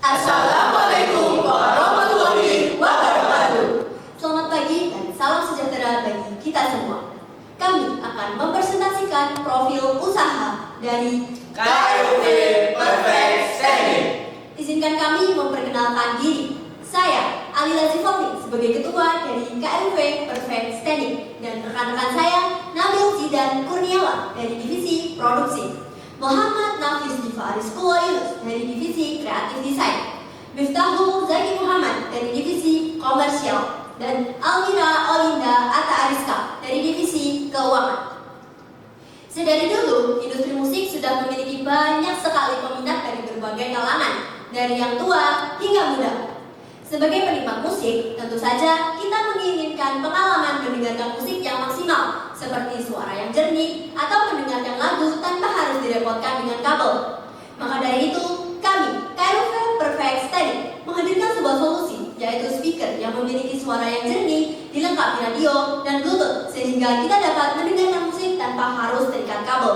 Assalamualaikum warahmatullahi wabarakatuh. Selamat pagi dan salam sejahtera bagi kita semua. Kami akan mempresentasikan profil usaha dari KUV Perfect Standing. Izinkan kami memperkenalkan diri. Saya Ali Lazifoni sebagai ketua dari KUV Perfect Standing dan rekan-rekan saya Nabil Zidan Kurniawan dari divisi produksi, Muhammad Nafis Diva Ariskuwa Yunus dari divisi kreatif desain, Miftahul Zaki Muhammad dari divisi komersial, dan Almira Olinda Atta Ariska dari divisi keuangan. Sedari dulu, industri musik sudah memiliki banyak sekali peminat dari berbagai kalangan, dari yang tua hingga muda. Sebagai penikmat musik, tentu saja kita menginginkan pengalaman mendengarkan musik yang maksimal, seperti suara yang jernih atau mendengarkan lagu tanpa harus direpotkan dengan kabel. Maka dari itu, kami, KUV Perfect Standing, menghadirkan sebuah solusi, yaitu speaker yang memiliki suara yang jernih, dilengkapi radio dan Bluetooth, sehingga kita dapat mendengarkan musik tanpa harus terikat kabel.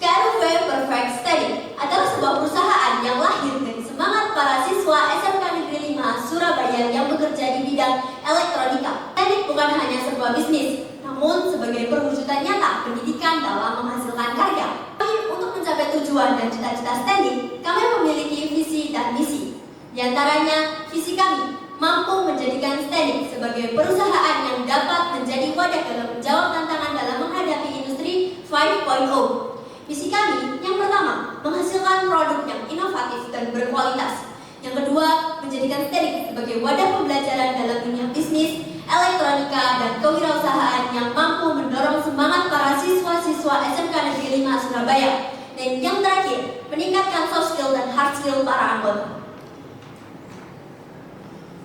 KUV Perfect Standing adalah sebuah perusahaan yang lahir dari semangat para siswa SMK Negeri 5 Surabaya yang bekerja di bidang elektronika. Standing bukan hanya sebuah bisnis, namun sebagai perwujudan nyata pendidikan dalam menghasilkan karya. Untuk mencapai tujuan dan cita-cita Standing, kami memiliki visi dan misi. Di antaranya, visi kami mampu menjadikan Standing sebagai perusahaan yang dapat menjadi wadah dalam menjawab tantangan dalam menghadapi industri 5.0. Misi kami yang pertama, menghasilkan produk yang inovatif dan berkualitas. Yang kedua, menjadikan Standing sebagai wadah pembelajaran dalam dunia bisnis, elektronika, dan kewirausahaan yang mampu mendorong semangat para siswa-siswa SMK Negeri 5 Surabaya. Dan yang terakhir, meningkatkan soft skill dan hard skill para anggota.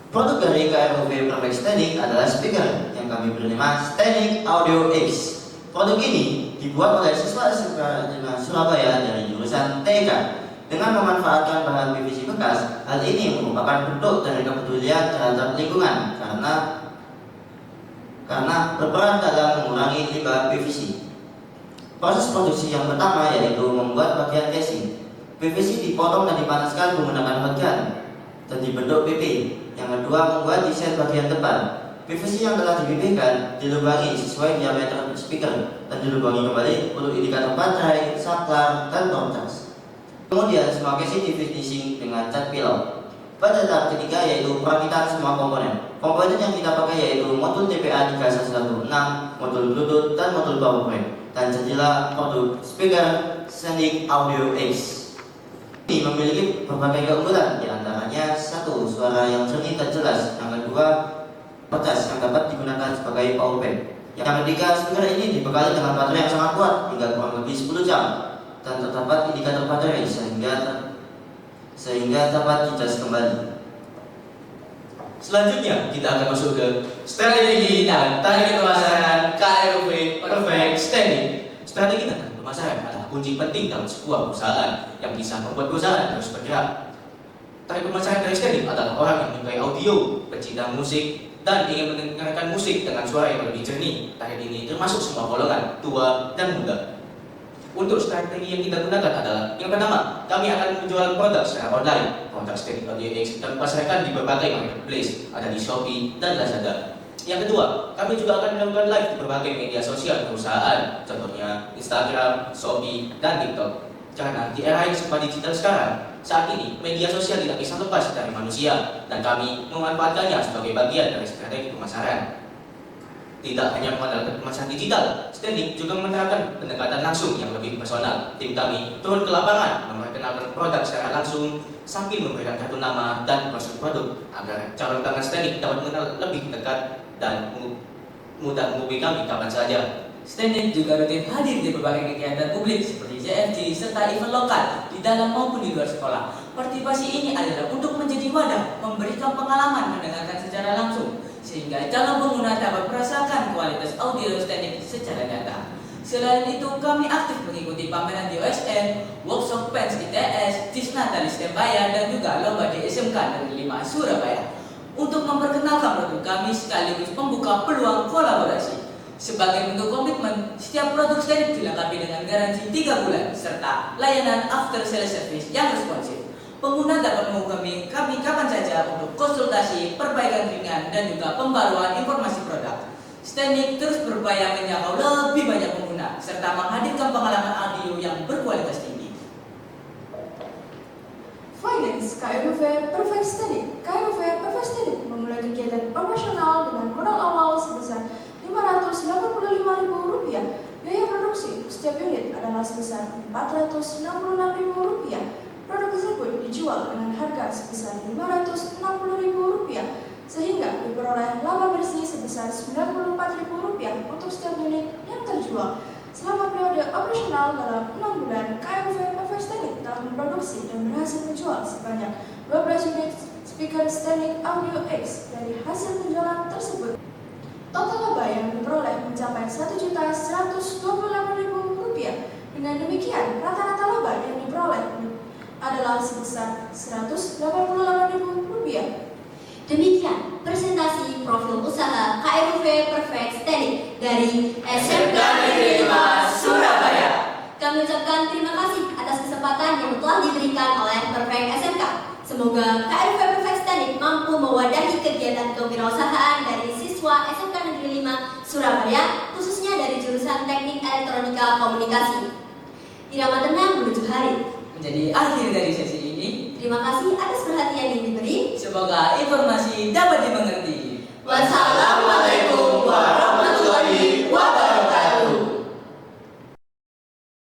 Produk dari KUV Perfect Standing adalah speaker yang kami beri nama Standing Audio X. Produk ini dibuat oleh siswa SMK Negeri Surabaya dari jurusan TK. Dengan memanfaatkan bahan PVC bekas, hal ini merupakan bentuk dari kepedulian terhadap lingkungan karena berperan dalam mengurangi limbah PVC. Proses produksi yang pertama yaitu membuat bagian casing. PVC dipotong dan dipanaskan menggunakan hot gun dan dibentuk PP. Yang kedua, membuat desain bagian depan. PVC yang telah dipipihkan dilubangi sesuai diameter speaker dan dilubangi kembali untuk indikator baterai, saklar, dan torcas. Kemudian semua casing di finishing dengan cat pilot. Pada tahap ketiga yaitu perakitan semua komponen. Komponen yang kita pakai yaitu modul TPA 3116, modul Bluetooth, dan modul power bank. Dan jadilah produk speaker Standing Audio X. Ini memiliki berbagai keunggulan, diantaranya satu, suara yang jernih dan jelas. Yang kedua, podcast yang dapat digunakan sebagai power bank. Yang ketiga, speaker ini dibekali dengan baterai yang sangat kuat hingga kurang lebih 10 jam dan terdapat indikator baterai sehingga dapat dicas kembali. Selanjutnya kita akan masuk ke strategi dan target pemasaran KUV Perfect Standing. Strategi dan target pemasaran adalah kunci penting dalam sebuah perusahaan yang bisa membuat perusahaan terus bergerak. Target pemasaran dari Standing adalah orang yang menyukai audio, pecinta musik, dan ingin mendengarkan musik dengan suara yang lebih jernih. Target ini termasuk semua golongan, tua dan muda. Untuk strategi yang kita gunakan adalah yang pertama, kami akan menjual produk secara online. Produk Standing Audio X kita pasarkan di berbagai marketplace, ada di Shopee dan Lazada. Yang kedua, kami juga akan melakukan live di berbagai media sosial perusahaan, contohnya Instagram, Shopee, dan TikTok. Karena di era yang serba digital sekarang, saat ini media sosial tidak bisa lepas dari manusia, dan kami memanfaatkannya sebagai bagian dari strategi pemasaran. Tidak hanya mengandalkan pemasaran digital, Standing juga menerapkan pendekatan langsung yang lebih personal. Tim kami turun ke lapangan memperkenalkan produk secara langsung sambil memberikan kartu nama dan prosedur produk agar calon pelanggan Standing dapat mengenal lebih dekat dan mudah menghubungi kami kapan saja. Standing juga rutin hadir di berbagai kegiatan publik seperti JFG serta event lokal di dalam maupun di luar sekolah. Partisipasi ini adalah untuk menjadi wadah memberikan pengalaman mendengarkan secara langsung sehingga calon pengguna dapat merasakan kualitas audio Standing secara nyata. Selain itu, kami aktif mengikuti pameran di OSN, workshop PENS ITS, Disnatalis Tembaya, dan juga lomba di SMK Negeri 5 Surabaya untuk memperkenalkan produk kami sekaligus membuka peluang kolaborasi. Sebagai bentuk komitmen, setiap produk Standing dilengkapi dengan garansi 3 bulan serta layanan after sales service yang responsif. Pengguna dapat menghubungi kami kapan saja untuk konsultasi, perbaikan ringan, dan juga pembaruan informasi produk. Standik terus berupaya menjangkau lebih banyak pengguna, serta menghadirkan pengalaman audio yang berkualitas tinggi. Finance KRUV Perfect Standing. KRUV Perfect Standing memulai kegiatan operasional dengan modal awal sebesar Rp585.000. Biaya produksi setiap unit adalah sebesar Rp466.000. Produk tersebut dijual dengan harga sebesar Rp560.000, sehingga diperoleh laba bersih sebesar Rp94.000 untuk setiap unit yang terjual. Selama periode operasional dalam 6 bulan, KRUV Perfect Standing telah memproduksi dan berhasil menjual sebanyak 12 unit speaker Standing Audio X. Dari hasil penjualan tersebut, total laba yang diperoleh mencapai Rp1.128.000. Dengan demikian, rata-rata laba yang diperoleh adalah sebesar Rp188.000. Demikian presentasi profil usaha KRUV Perfect Standing dari SMK Negeri 5 Surabaya. Kami ucapkan terima kasih atas kesempatan yang telah diberikan oleh Perfect SMK. Semoga KRUV Perfect Standing mampu mewadahi kegiatan kewirausahaan dari siswa SMK Negeri 5 Surabaya, khususnya dari jurusan Teknik Elektronika Komunikasi. Irama tenang menuju hari. Menjadi akhir dari sesi ini, Terima kasih atas perhatian yang diberi. semoga informasi dapat dimengerti. Wassalamualaikum